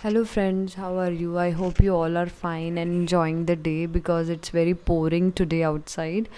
Hello friends, how are you? I hope you all are fine and enjoying the day because it's very pouring today outside.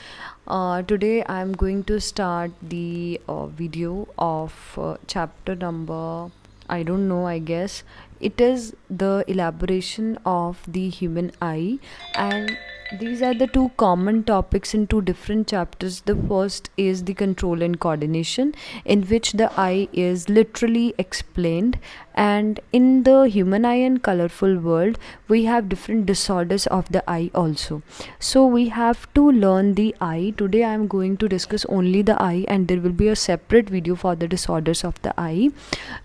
Today I'm going to start the video of chapter number, I don't know, I guess. It is the elaboration of the human eye, and these are the two common topics in two different chapters. The first is the control and coordination, in which the eye is literally explained. And in the human eye and colorful world, we have different disorders of the eye also. So we have to learn the eye. Today I am going to discuss only the eye, and there will be a separate video for the disorders of the eye,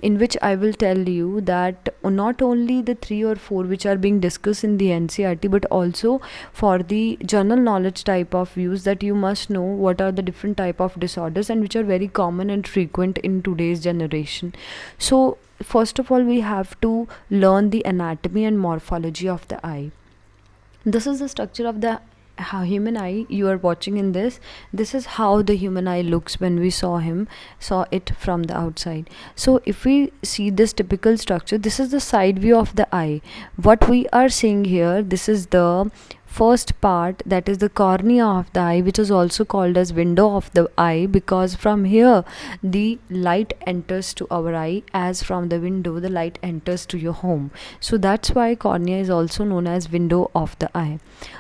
in which I will tell you that not only the three or four which are being discussed in the NCERT, but also for the general knowledge type of views, that you must know what are the different type of disorders and which are very common and frequent in today's generation. So first of all, we have to learn the anatomy and morphology of the eye. This is the structure of the human eye you are watching in this is how the human eye looks when we saw it from the outside. So if we see this typical structure, this is the side view of the eye. What we are seeing here, this is the first part, that is the cornea of the eye, which is also called as window of the eye, because from here the light enters to our eye, as from the window the light enters to your home. So that's why cornea is also known as window of the eye.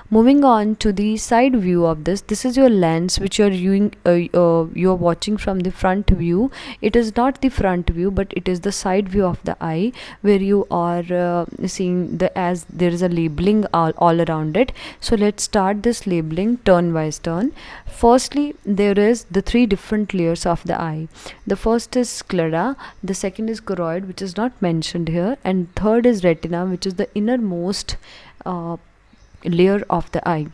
Moving on to the side view of this is your lens, which you're watching from the front view. It is not the front view, but it is the side view of the eye, where you are seeing as there is a labeling all around it. So let's start this labeling turn by turn. Firstly, there is the three different layers of the eye. The first is sclera, the second is choroid, which is not mentioned here, and third is retina, which is the innermost layer of the eye.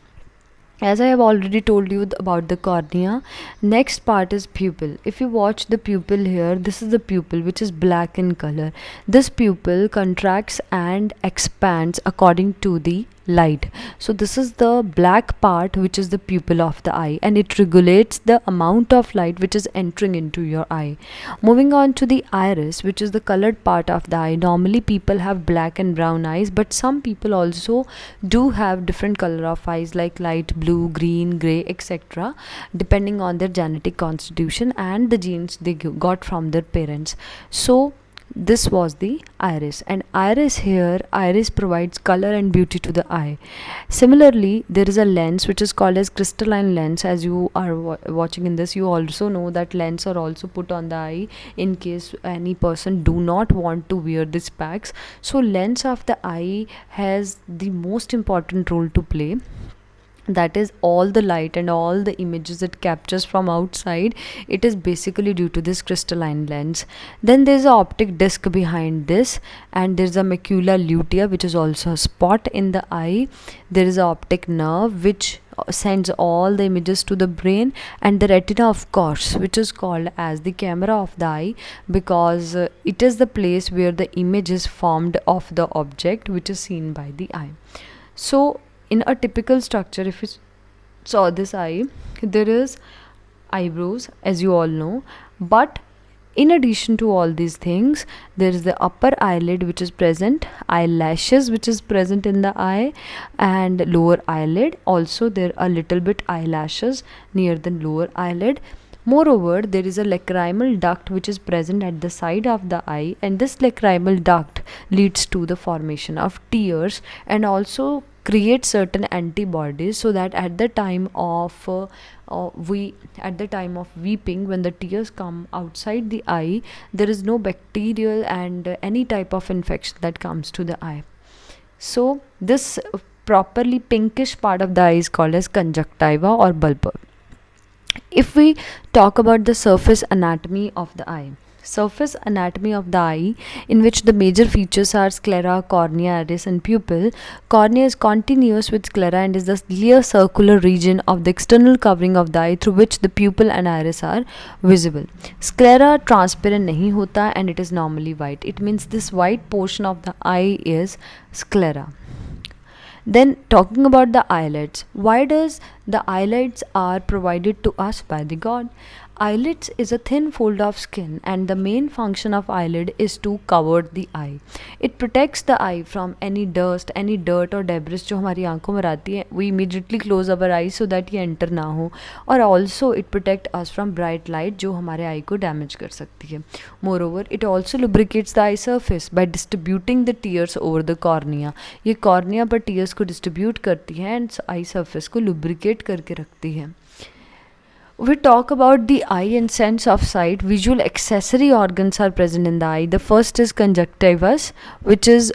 As I have already told you about the cornea, next part is pupil. If you watch the pupil here, this is the pupil, which is black in color. This pupil contracts and expands according to the light. So this is the black part, which is the pupil of the eye, and it regulates the amount of light which is entering into your eye. Moving on to the iris, which is the colored part of the eye. Normally people have black and brown eyes, but some people also do have different color of eyes, like light blue, green, gray, etc., depending on their genetic constitution and the genes they got from their parents. So this was the iris, and iris provides color and beauty to the eye. Similarly, there is a lens which is called as crystalline lens. As you are watching in this, you also know that lens are also put on the eye in case any person do not want to wear the specs. So lens of the eye has the most important role to play, that is all the light and all the images it captures from outside. It is basically due to this crystalline lens. Then there's an optic disc behind this, and there's a macula lutea, which is also a spot in the eye. There is an optic nerve which sends all the images to the brain, and the retina, of course, which is called as the camera of the eye, because it is the place where the image is formed of the object which is seen by the eye. So in a typical structure, if you saw this eye, there is eyebrows, as you all know, but in addition to all these things, there is the upper eyelid which is present, eyelashes which is present in the eye, and lower eyelid also. There are a little bit eyelashes near the lower eyelid. Moreover, there is a lacrimal duct which is present at the side of the eye, and this lacrimal duct leads to the formation of tears, and also create certain antibodies, so that at the time of weeping, when the tears come outside the eye, there is no bacterial and any type of infection that comes to the eye. So this properly pinkish part of the eye is called as conjunctiva or bulb. If we talk about the surface anatomy of the eye, in which the major features are sclera, cornea, iris, and pupil. Cornea is continuous with sclera and is the clear circular region of the external covering of the eye through which the pupil and iris are visible. Sclera transparent nahi hota, and it is normally white. It means this white portion of the eye is sclera. Then talking about the eyelids, why does The eyelids are provided to us by the god. Eyelids is a thin fold of skin, and the main function of eyelid is to cover the eye. It protects the eye from any dust, any dirt or debris जो हमारी आंखों में आती है. We immediately close our eyes so that ये enter ना हो. और also it protect us from bright light जो हमारे eye को damage कर सकती है. Moreover, it also lubricates the eye surface by distributing the tears over the cornea. ये cornea पर tears को distribute करती है and eye surface को lubricate करके रखती है. We talk about the eye and sense of sight. Visual accessory organs are present in the eye. The first is conjunctivus, which is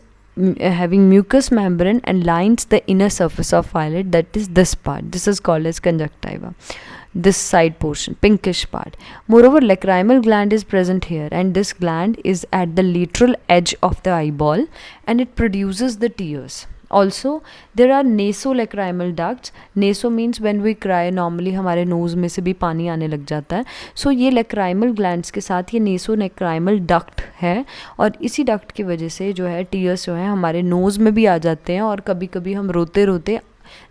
having mucous membrane and lines the inner surface of eyelid. That is this part. This is called as conjunctiva. This side portion, pinkish part. Moreover, lacrimal gland is present here, and this gland is at the lateral edge of the eyeball, and it produces the tears. Also, there are nasolacrimal ducts. Naso means when we cry, normally हमारे nose में से भी पानी आने लग जाता है. So ये lacrimal glands के साथ ये nasolacrimal duct है, और इसी duct की वजह से जो है tears जो है हमारे nose में भी आ जाते हैं, और कभी कभी हम रोते रोते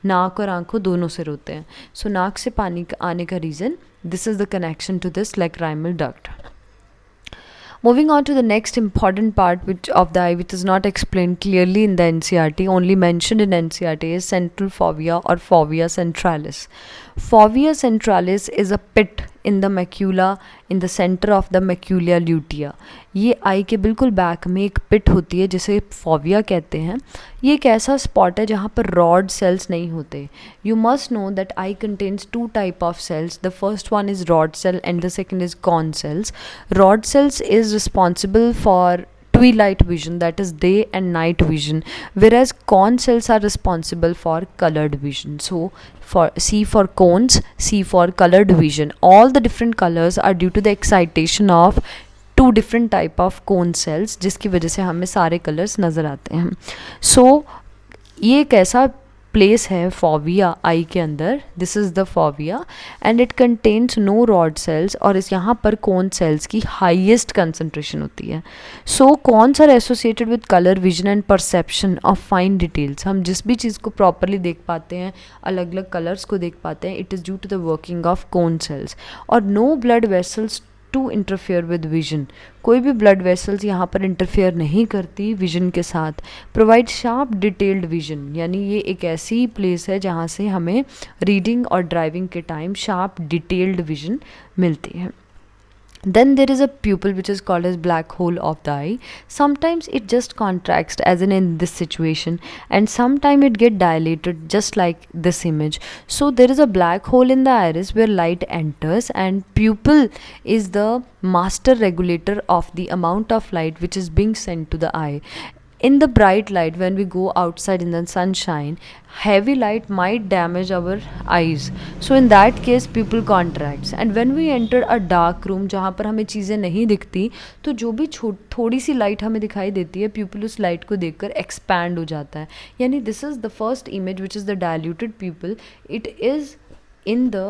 नाक और आंखों दोनों से रोते हैं. So नाक से पानी आने का reason, this is the connection to this lacrimal duct. Moving on to the next important part of the eye, which is not explained clearly in the NCERT, only mentioned in NCERT, is central fovea or fovea centralis. Fovea centralis is a pit in the macula, in the center of the macula lutea. ये आई के बिल्कुल back में एक पिट होती है जिसे fovea कहते हैं. ये एक ऐसा स्पॉट है जहाँ पर रॉड सेल्स नहीं होते. You must know that I contains two type of cells. The first one is rod cell and the second is cone cells. Rod cells is responsible for twilight vision, that is day and night vision, whereas cone cells are responsible for colored vision. So for C for cones, C for colored vision. All the different colors are due to the excitation of two different type of cone cells, जिसकी वजह से हमें सारे colors नज़र आते हैं. So ये एक ऐसा प्लेस है फोविया आई के अंदर. This is the fovea and it contains no rod cells, और इस यहाँ पर कोन सेल्स की हाईएस्ट कंसनट्रेशन होती है. So cones are associated with colour vision and perception of fine details. हम जिस भी चीज़ को प्रॉपरली देख पाते हैं, अलग अलग कलर्स को देख पाते हैं, it is due to the working of cone cells. और no blood vessels to interfere with vision. कोई भी ब्लड वेसल्स यहाँ पर इंटरफेयर नहीं करती विजन के साथ. प्रोवाइड शार्प डिटेल्ड विजन, यानी ये एक ऐसी प्लेस है जहाँ से हमें रीडिंग और ड्राइविंग के टाइम शार्प डिटेल्ड विजन मिलती है. Then there is a pupil which is called as black hole of the eye. Sometimes it just contracts as in this situation, and sometimes it get dilated just like this image. So there is a black hole in the iris where light enters, and pupil is the master regulator of the amount of light which is being sent to the eye. In the bright light, when we go outside in the sunshine, heavy light might damage our eyes. So in that case pupil contracts, and when we enter a dark room जहाँ पर हमें चीज़ें नहीं दिखती, तो जो भी थोड़ी सी लाइट हमें दिखाई देती है, pupil उस लाइट को देखकर expand हो जाता है. यानी this is the first image which is the diluted pupil. It is in the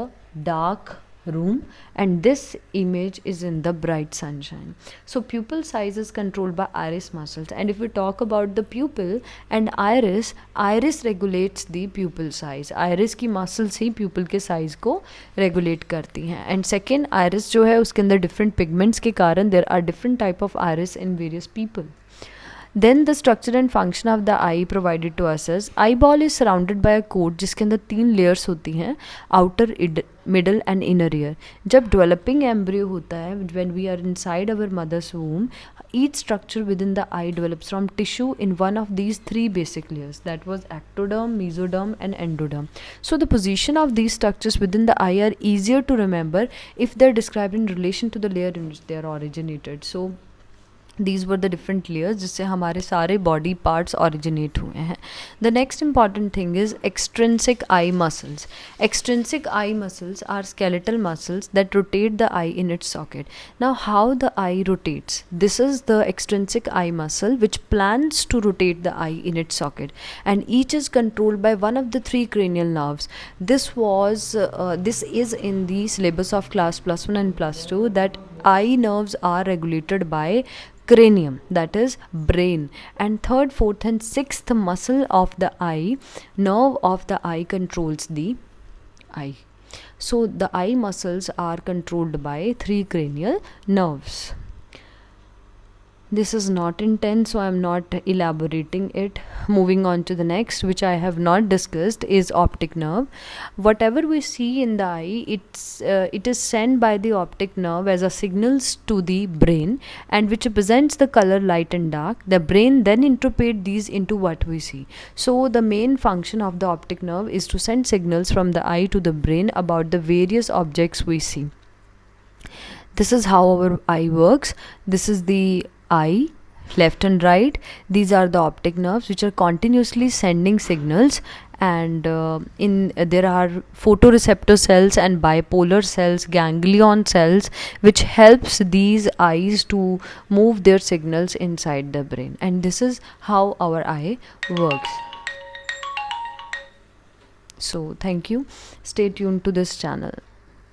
dark room, and this image is in the bright sunshine. So pupil size is controlled by iris muscles, and if we talk about the pupil and iris regulates the pupil size. iris की muscles ही pupil के size को regulate करती हैं. and second, iris जो है उसके अंदर different pigments के कारण there are different type of iris in various people. Then the structure and function of the eye provided to us is eyeball is surrounded by a coat जिसके अंदर 3 layers होती हैं, outer, middle and inner ear. जब developing embryo होता है, when we are inside our mother's womb, each structure within the eye develops from tissue in one of these 3 basic layers, that was ectoderm, mesoderm and endoderm. So the position of these structures within the eye are easier to remember if they are described in relation to the layer in which they are originated. So these were the different layers जिससे हमारे सारे body parts originate हुए हैं. The next important thing is extrinsic eye muscles. Extrinsic eye muscles are skeletal muscles that rotate the eye in its socket. Now how the eye rotates? This is the extrinsic eye muscle which plans to rotate the eye in its socket, and each is controlled by one of the 3 cranial nerves. This is in the syllabus of class +1 and +2, that eye nerves are regulated by cranium, that is brain, and 3rd, 4th and 6th muscle of the eye, nerve of the eye, controls the eye. So the eye muscles are controlled by 3 cranial nerves. This is not intense, so I'm not elaborating it. Moving on to the next, which I have not discussed, is optic nerve. Whatever we see in the eye, it is sent by the optic nerve as a signals to the brain, and which represents the color light and dark. The brain then interpret these into what we see. So the main function of the optic nerve is to send signals from the eye to the brain about the various objects we see. This is how our eye works. This is the eye, left and right. These are the optic nerves which are continuously sending signals, and there are photoreceptor cells and bipolar cells, ganglion cells, which helps these eyes to move their signals inside the brain. And this is how our eye works. So thank you. Stay tuned to this channel.